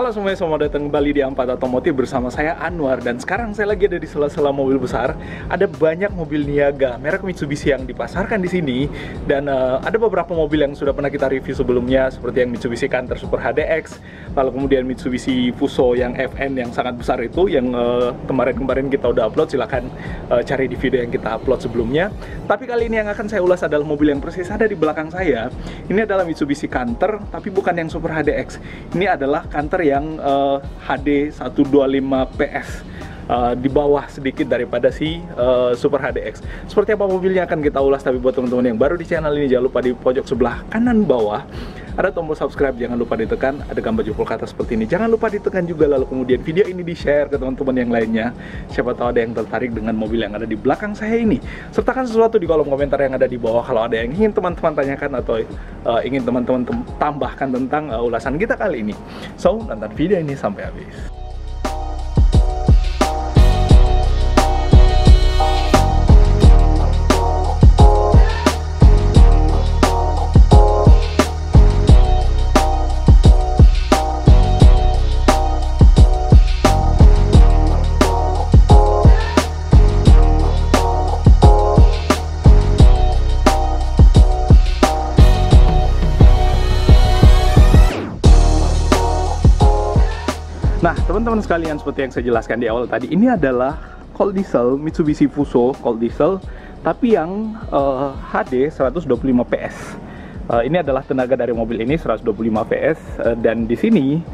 Halo semuanya, selamat datang kembali di A4 Otomotif bersama saya Anwar. Dan sekarang saya lagi ada di sela-sela mobil besar. Ada banyak mobil Niaga merek Mitsubishi yang dipasarkan di sini. Dan ada beberapa mobil yang sudah pernah kita review sebelumnya, seperti yang Mitsubishi Canter Super HDX, lalu kemudian Mitsubishi Fuso yang FN yang sangat besar itu, yang kemarin-kemarin kita udah upload. Silahkan cari di video yang kita upload sebelumnya. Tapi kali ini yang akan saya ulas adalah mobil yang persis ada di belakang saya. Ini adalah Mitsubishi Canter, tapi bukan yang Super HDX. Ini adalah Canter yang HD 125 PS, di bawah sedikit daripada si Super HDX. Seperti apa mobilnya akan kita ulas, tapi buat teman-teman yang baru di channel ini, jangan lupa di pojok sebelah kanan bawah ada tombol subscribe, jangan lupa ditekan. Ada gambar jempol ke atas seperti ini, jangan lupa ditekan juga. Lalu kemudian video ini di-share ke teman-teman yang lainnya, siapa tahu ada yang tertarik dengan mobil yang ada di belakang saya ini. Sertakan sesuatu di kolom komentar yang ada di bawah kalau ada yang ingin teman-teman tanyakan atau ingin teman-teman tambahkan tentang ulasan kita kali ini. So, nonton video ini sampai habis. Nah, teman-teman sekalian, seperti yang saya jelaskan di awal tadi, ini adalah cold diesel Mitsubishi Fuso cold diesel, tapi yang HD 125 PS. Ini adalah tenaga dari mobil ini 125 PS, dan di sini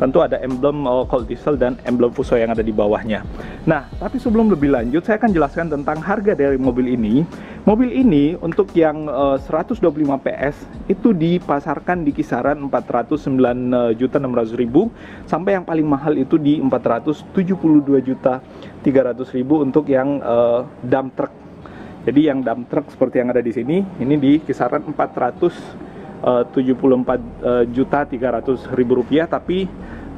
tentu ada emblem cold diesel dan emblem Fuso yang ada di bawahnya. Nah, tapi sebelum lebih lanjut, saya akan jelaskan tentang harga dari mobil ini. Mobil ini untuk yang 125 PS itu dipasarkan di kisaran 409.600.000 sampai yang paling mahal itu di 472.300.000 untuk yang dump truck. Jadi yang dump truck seperti yang ada di sini, ini di kisaran 474.300.000 rupiah, tapi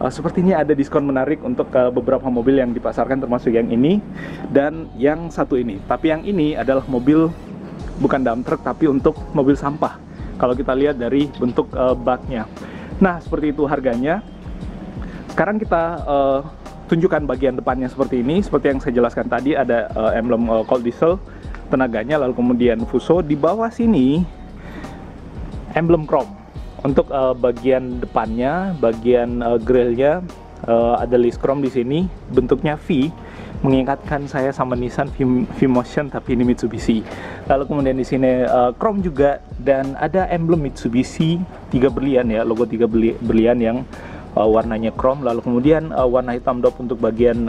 sepertinya ada diskon menarik untuk beberapa mobil yang dipasarkan, termasuk yang ini dan yang satu ini. Tapi yang ini adalah mobil bukan dump truck, tapi untuk mobil sampah. Kalau kita lihat dari bentuk baknya. Nah, seperti itu harganya. Sekarang kita tunjukkan bagian depannya seperti ini. Seperti yang saya jelaskan tadi, ada emblem cold diesel tenaganya, lalu kemudian Fuso. Di bawah sini emblem chrome. Untuk bagian depannya, bagian grillnya ada list chrome di sini, bentuknya V, mengingatkan saya sama Nissan V-Motion, tapi ini Mitsubishi. Lalu kemudian di sini chrome juga, dan ada emblem Mitsubishi 3 berlian ya, logo 3 berlian yang warnanya chrome. Lalu kemudian warna hitam dop untuk bagian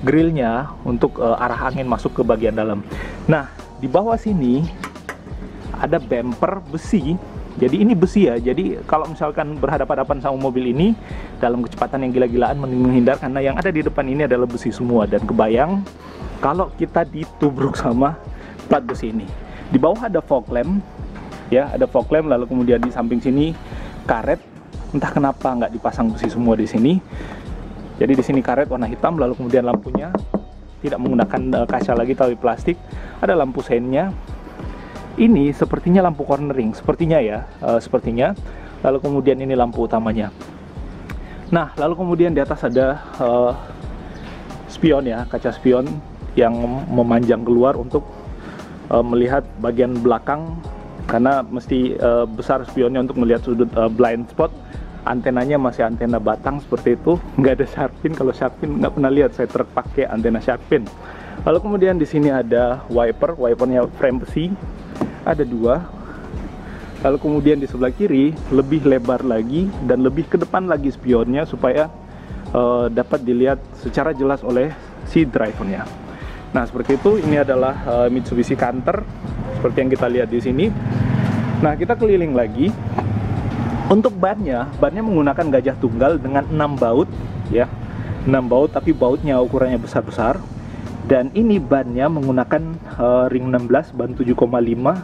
grillnya, untuk arah angin masuk ke bagian dalam. Nah, di bawah sini ada bumper besi. Jadi ini besi ya, jadi kalau misalkan berhadapan-hadapan sama mobil ini dalam kecepatan yang gila-gilaan, mending menghindar, karena yang ada di depan ini adalah besi semua. Dan kebayang kalau kita ditubruk sama plat besi ini. Di bawah ada fog lamp ya, ada fog lamp. Lalu kemudian di samping sini karet, entah kenapa nggak dipasang besi semua di sini. Jadi di sini karet warna hitam, lalu kemudian lampunya tidak menggunakan kaca lagi tapi plastik. Ada lampu seinnya. Ini sepertinya lampu cornering, sepertinya ya, sepertinya. Lalu kemudian ini lampu utamanya. Nah, lalu kemudian di atas ada spion ya, kaca spion yang memanjang keluar untuk melihat bagian belakang, karena mesti besar spionnya untuk melihat sudut blind spot. Antenanya masih antena batang seperti itu, nggak ada shark fin. Kalau shark fin nggak pernah lihat saya truk pakai antena shark fin. Lalu kemudian di sini ada wipernya frame besi. Ada 2. Lalu kemudian di sebelah kiri lebih lebar lagi dan lebih ke depan lagi spionnya, supaya dapat dilihat secara jelas oleh si drivernya. Nah, seperti itu. Ini adalah Mitsubishi Canter seperti yang kita lihat di sini. Nah, kita keliling lagi. Untuk bannya menggunakan gajah tunggal dengan 6 baut ya. 6 baut, tapi bautnya ukurannya besar-besar. Dan ini bannya menggunakan ring 16, ban 7,5.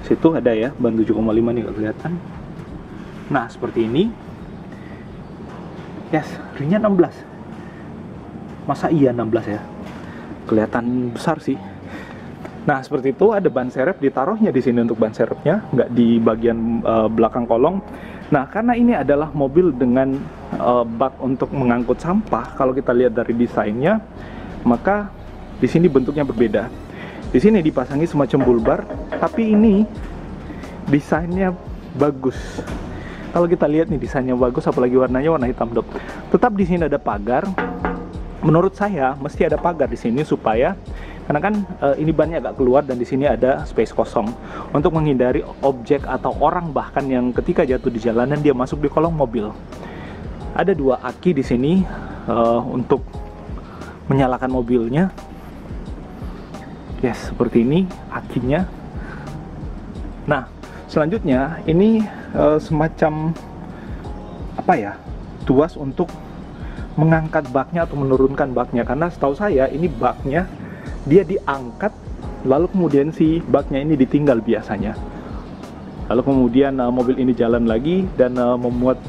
Situ ada ya, ban 7,5 nih, nggak kelihatan. Nah, seperti ini. Yes, ringnya 16. Masa iya 16 ya? Kelihatan besar sih. Nah, seperti itu. Ada ban serep, ditaruhnya di sini untuk ban serepnya, nggak di bagian belakang kolong. Nah, karena ini adalah mobil dengan bak untuk mengangkut sampah, kalau kita lihat dari desainnya, maka di sini bentuknya berbeda. Di sini dipasangi semacam bulbar, tapi ini desainnya bagus. Kalau kita lihat nih, desainnya bagus, apalagi warnanya warna hitam dok. Tetap di sini ada pagar. Menurut saya mesti ada pagar di sini supaya, karena kan ini bannya agak keluar dan di sini ada space kosong untuk menghindari objek atau orang bahkan yang ketika jatuh di jalanan dia masuk di kolong mobil. Ada 2 aki di sini untuk menyalakan mobilnya. Yes, seperti ini akinya. Nah, selanjutnya ini semacam apa ya, tuas untuk mengangkat baknya atau menurunkan baknya, karena setahu saya ini baknya dia diangkat lalu kemudian si baknya ini ditinggal biasanya, lalu kemudian mobil ini jalan lagi dan memuat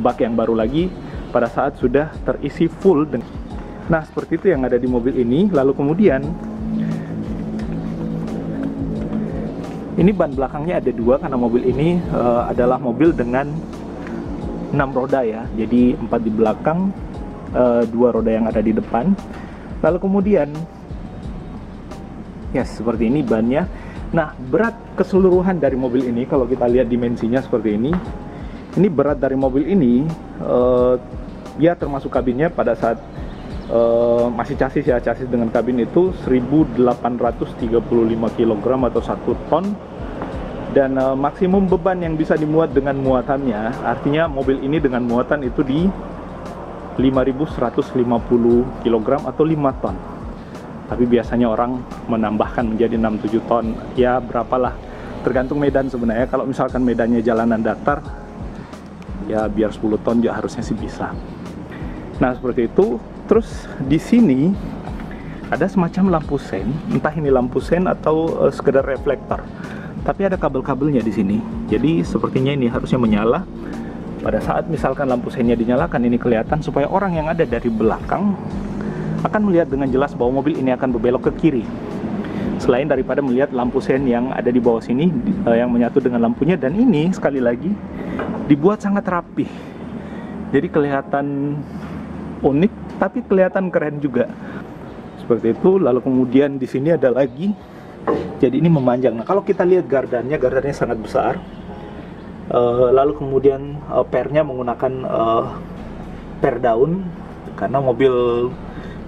bak yang baru lagi pada saat sudah terisi full. Nah, seperti itu yang ada di mobil ini. Lalu kemudian ini ban belakangnya ada 2 karena mobil ini adalah mobil dengan 6 roda ya, jadi 4 di belakang, 2 roda yang ada di depan. Lalu kemudian yes, seperti ini bannya. Nah, berat keseluruhan dari mobil ini kalau kita lihat dimensinya seperti ini berat dari mobil ini ya termasuk kabinnya pada saat masih chassis ya, chassis dengan kabin itu 1835 kg atau 1 ton. Dan maksimum beban yang bisa dimuat dengan muatannya, artinya mobil ini dengan muatan itu di 5150 kg atau 5 ton. Tapi biasanya orang menambahkan menjadi 6-7 ton, ya berapalah, tergantung medan sebenarnya. Kalau misalkan medannya jalanan datar, ya biar 10 ton juga harusnya sih bisa. Nah, seperti itu. Terus di sini ada semacam lampu sen, entah ini lampu sen atau sekedar reflektor. Tapi ada kabel-kabelnya di sini. Jadi sepertinya ini harusnya menyala. Pada saat misalkan lampu sennya dinyalakan, ini kelihatan supaya orang yang ada dari belakang akan melihat dengan jelas bahwa mobil ini akan berbelok ke kiri. Selain daripada melihat lampu sen yang ada di bawah sini yang menyatu dengan lampunya. Dan ini sekali lagi dibuat sangat rapi. Jadi kelihatan unik tapi kelihatan keren juga. Seperti itu. Lalu kemudian di sini ada lagi. Jadi ini memanjang. Nah, kalau kita lihat gardannya sangat besar. Lalu kemudian pernya menggunakan per daun, karena mobil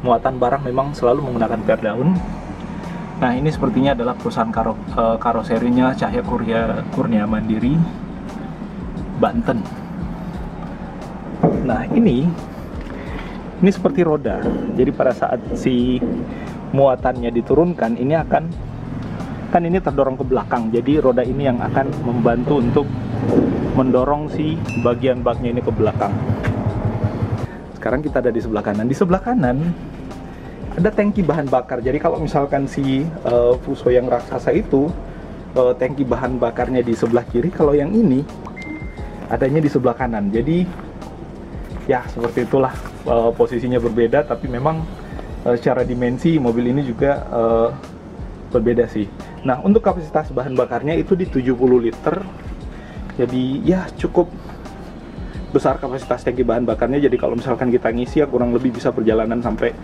muatan barang memang selalu menggunakan per daun. Nah, ini sepertinya adalah perusahaan karoserinya Cahya Kurnia Mandiri, Banten. Nah, ini seperti roda. Jadi pada saat si muatannya diturunkan, ini akan, kan ini terdorong ke belakang. Jadi roda ini yang akan membantu untuk mendorong si bagian baknya ini ke belakang. Sekarang kita ada di sebelah kanan. Di sebelah kanan ada tangki bahan bakar. Jadi kalau misalkan si Fuso yang raksasa itu tangki bahan bakarnya di sebelah kiri, kalau yang ini adanya di sebelah kanan. Jadi ya seperti itulah, posisinya berbeda, tapi memang secara dimensi mobil ini juga berbeda sih. Nah, untuk kapasitas bahan bakarnya itu di 70 liter. Jadi ya cukup besar kapasitas tangki bahan bakarnya. Jadi kalau misalkan kita ngisi ya kurang lebih bisa perjalanan sampai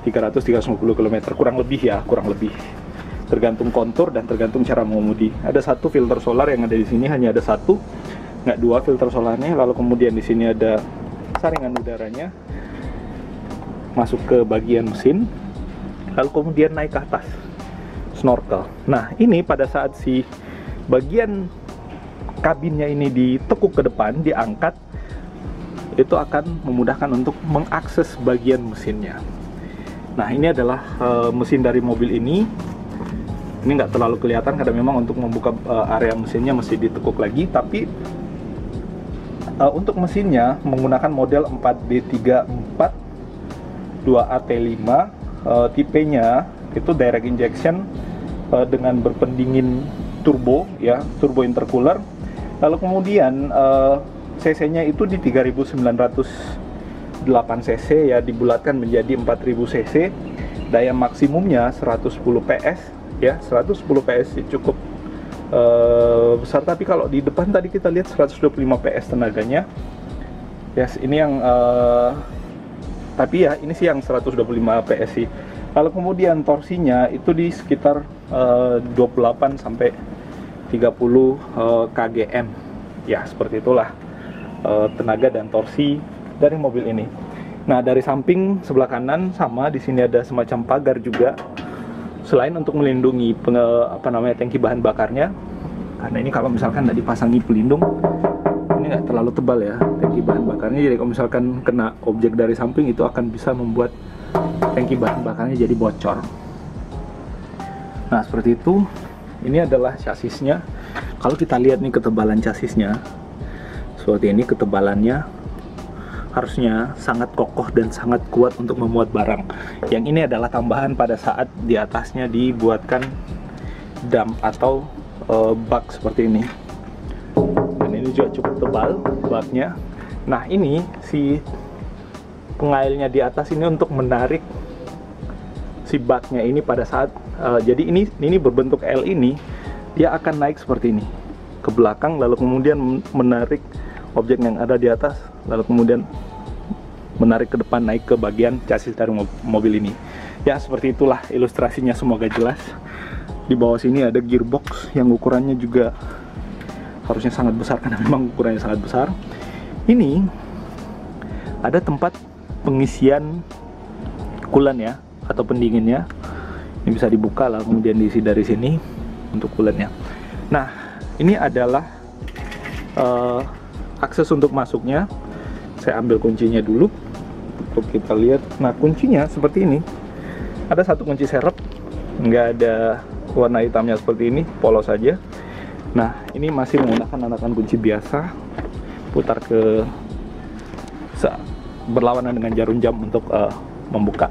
300-350 km, kurang lebih ya, kurang lebih. Tergantung kontur dan tergantung cara mengemudi. Ada 1 filter solar yang ada di sini, hanya ada 1, nggak 2 filter solarnya. Lalu kemudian di sini ada saringan udaranya masuk ke bagian mesin, lalu kemudian naik ke atas, snorkel. Nah, ini pada saat si bagian kabinnya ini ditekuk ke depan, diangkat, itu akan memudahkan untuk mengakses bagian mesinnya. Nah, ini adalah mesin dari mobil ini. Ini nggak terlalu kelihatan karena memang untuk membuka area mesinnya mesti ditekuk lagi, tapi untuk mesinnya menggunakan model 4D34 2AT5, tipenya itu direct injection dengan berpendingin turbo ya, turbo intercooler. Lalu kemudian cc-nya itu di 3908 cc ya, dibulatkan menjadi 4000 cc. Daya maksimumnya 110 PS ya, 110 PS cukup besar. Tapi kalau di depan tadi kita lihat 125 PS tenaganya. Yes, ini yang tapi ya ini sih yang 125 PSI. Kalau kemudian torsinya itu di sekitar 28 sampai 30 kgm. Ya, seperti itulah tenaga dan torsi dari mobil ini. Nah, dari samping sebelah kanan sama di sini ada semacam pagar juga. Selain untuk melindungi tangki bahan bakarnya, karena ini kalau misalkan tidak dipasangi pelindung, ini nggak terlalu tebal ya tangki bahan bakarnya, jadi kalau misalkan kena objek dari samping itu akan bisa membuat tangki bahan bakarnya jadi bocor. Nah, seperti itu. Ini adalah chassisnya. Kalau kita lihat nih ketebalan chassisnya seperti ini, ketebalannya harusnya sangat kokoh dan sangat kuat untuk memuat barang. Yang ini adalah tambahan pada saat di atasnya dibuatkan dam atau bak seperti ini. Dan ini juga cukup tebal baknya. Nah, ini si pengailnya di atas ini untuk menarik si baknya ini pada saat jadi ini berbentuk L ini, dia akan naik seperti ini ke belakang, lalu kemudian menarik objek yang ada di atas, lalu kemudian menarik ke depan, naik ke bagian chassis dari mobil ini. Ya, seperti itulah ilustrasinya, semoga jelas. Di bawah sini ada gearbox yang ukurannya juga harusnya sangat besar karena memang ukurannya sangat besar. Ini ada tempat pengisian coolant ya, atau pendinginnya. Ini bisa dibuka lah, kemudian diisi dari sini untuk coolantnya. Nah, ini adalah akses untuk masuknya. Saya ambil kuncinya dulu untuk kita lihat. Nah, kuncinya seperti ini. Ada satu kunci serep, nggak ada warna hitamnya seperti ini, polos saja. Nah, ini masih menggunakan anakan kunci biasa, putar ke berlawanan dengan jarum jam untuk membuka.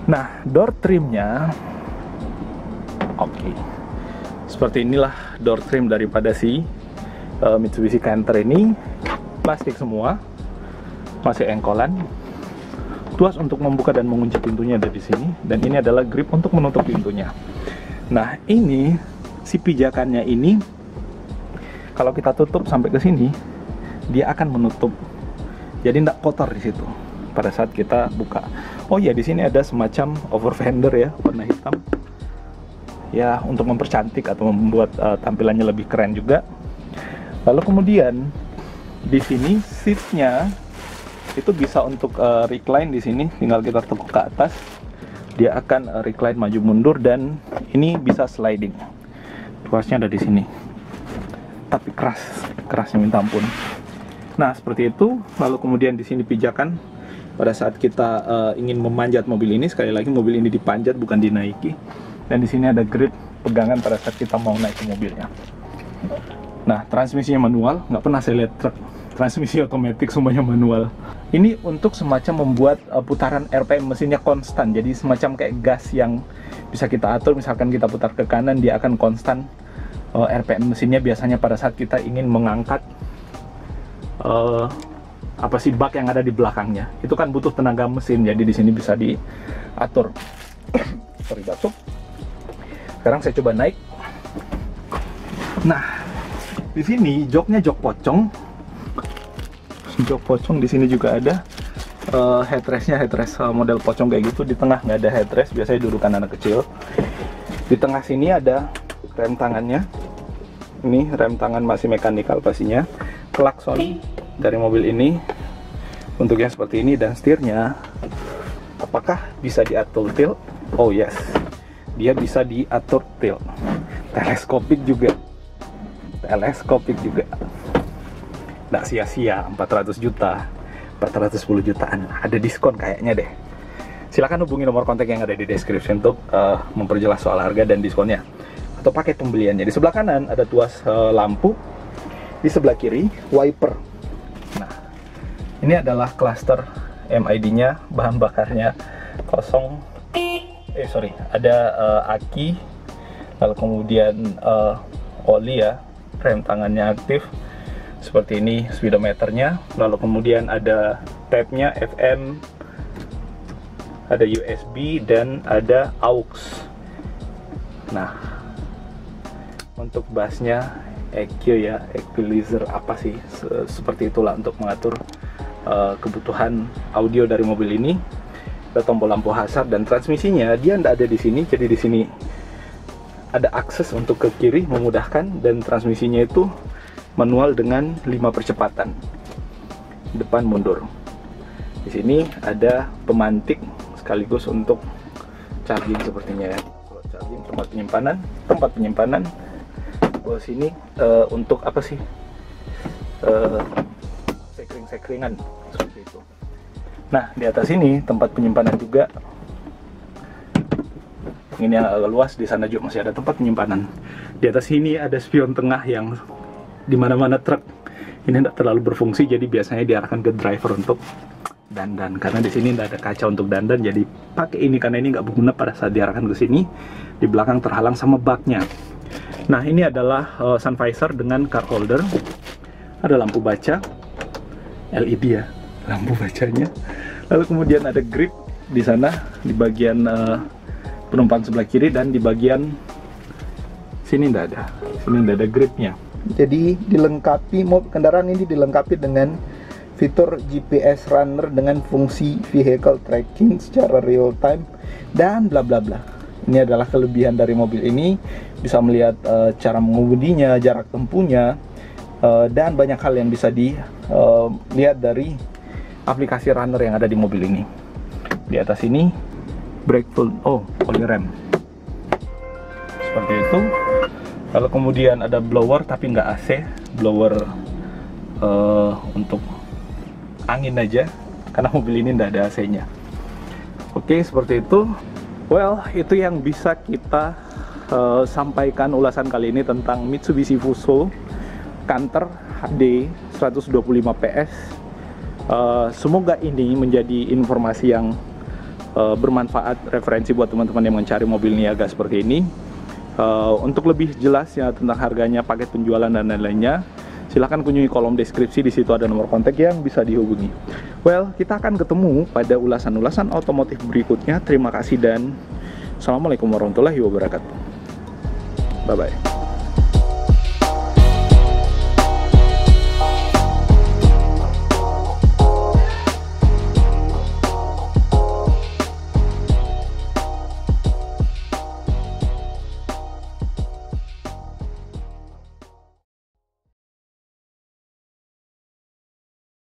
Nah, door trimnya, oke. Seperti inilah door trim daripada si Mitsubishi Canter ini. Plastik semua, masih engkolan. Tuas untuk membuka dan mengunci pintunya ada di sini, dan ini adalah grip untuk menutup pintunya. Nah, ini si pijakannya ini, kalau kita tutup sampai ke sini, dia akan menutup. Jadi tidak kotor di situ pada saat kita buka. Oh ya, di sini ada semacam over fender ya, warna hitam. Ya, untuk mempercantik atau membuat tampilannya lebih keren juga. Lalu kemudian di sini seatnya itu bisa untuk recline di sini, tinggal kita tekuk ke atas, dia akan recline maju mundur, dan ini bisa sliding. Tuasnya ada di sini. Tapi kerasnya minta ampun. Nah, seperti itu. Lalu kemudian di sini pijakan pada saat kita ingin memanjat mobil ini. Sekali lagi, mobil ini dipanjat bukan dinaiki. Dan di sini ada grip pegangan pada saat kita mau naik ke mobilnya. Nah, transmisinya manual, nggak pernah saya lihat truk transmisi otomatis, semuanya manual. Ini untuk semacam membuat putaran RPM mesinnya konstan, jadi semacam kayak gas yang bisa kita atur. Misalkan kita putar ke kanan, dia akan konstan RPM mesinnya biasanya pada saat kita ingin mengangkat bak yang ada di belakangnya. Itu kan butuh tenaga mesin, jadi di sini bisa diatur. Sorry, batuk. Sekarang saya coba naik. Nah, di sini joknya jok pocong. Jok pocong di sini juga ada. Headrestnya headrest model pocong kayak gitu. Di tengah nggak ada headrest, biasanya dudukan anak kecil. Di tengah sini ada rem tangannya. Ini rem tangan masih mekanikal pastinya. Klakson dari mobil ini bentuknya seperti ini, dan setirnya apakah bisa diatur tilt? Oh yes, dia bisa diatur tilt. Teleskopik juga. Nggak sia-sia, 400 juta, 410 jutaan, ada diskon kayaknya deh. Silahkan hubungi nomor kontak yang ada di description untuk memperjelas soal harga dan diskonnya atau paket pembeliannya. Di sebelah kanan ada tuas lampu, di sebelah kiri wiper. Nah, ini adalah cluster MID-nya, bahan bakarnya kosong. Ada aki, lalu kemudian oli ya, rem tangannya aktif. Seperti ini speedometernya, lalu kemudian ada tabnya FM, ada USB, dan ada aux. Nah, untuk bassnya EQ ya, equalizer apa sih, seperti itulah untuk mengatur kebutuhan audio dari mobil ini. Ada tombol lampu hazard dan transmisinya dia tidak ada di sini, jadi di sini ada akses untuk ke kiri memudahkan, dan transmisinya itu manual dengan 5 percepatan depan mundur. Di sini ada pemantik sekaligus untuk charging sepertinya ya. Kalau charging, tempat penyimpanan. Kalau sini untuk apa sih? Sekring-sekringan seperti itu. Nah, di atas ini tempat penyimpanan juga. Ini yang agak luas, di sana juga masih ada tempat penyimpanan. Di atas sini ada spion tengah yang dimana-mana truk ini tidak terlalu berfungsi, jadi biasanya diarahkan ke driver untuk dandan. Karena di sini tidak ada kaca untuk dandan, jadi pakai ini karena ini nggak berguna pada saat diarahkan ke sini. Di belakang terhalang sama baknya. Nah, ini adalah sun visor dengan car holder. Ada lampu baca LED ya, lampu bacanya. Lalu kemudian ada grip di sana di bagian penumpang sebelah kiri, dan di bagian sini tidak ada. Sini tidak ada gripnya. Jadi dilengkapi, kendaraan ini dilengkapi dengan fitur GPS runner dengan fungsi vehicle tracking secara real time dan bla bla bla. Ini adalah kelebihan dari mobil ini, bisa melihat cara mengemudinya, jarak tempuhnya, dan banyak hal yang bisa dilihat dari aplikasi runner yang ada di mobil ini. Di atas ini brake poly rem seperti itu. Lalu kemudian ada blower tapi nggak AC, blower untuk angin aja karena mobil ini nggak ada AC-nya. Oke, seperti itu. Well, itu yang bisa kita sampaikan ulasan kali ini tentang Mitsubishi Fuso Canter HD 125 PS. Semoga ini menjadi informasi yang bermanfaat, referensi buat teman-teman yang mencari mobil niaga seperti ini. Untuk lebih jelas ya tentang harganya, paket penjualan dan lain-lainnya, silahkan kunjungi kolom deskripsi. Di situ ada nomor kontak yang bisa dihubungi. Well, kita akan ketemu pada ulasan-ulasan otomotif berikutnya. Terima kasih dan assalamualaikum warahmatullahi wabarakatuh. Bye bye.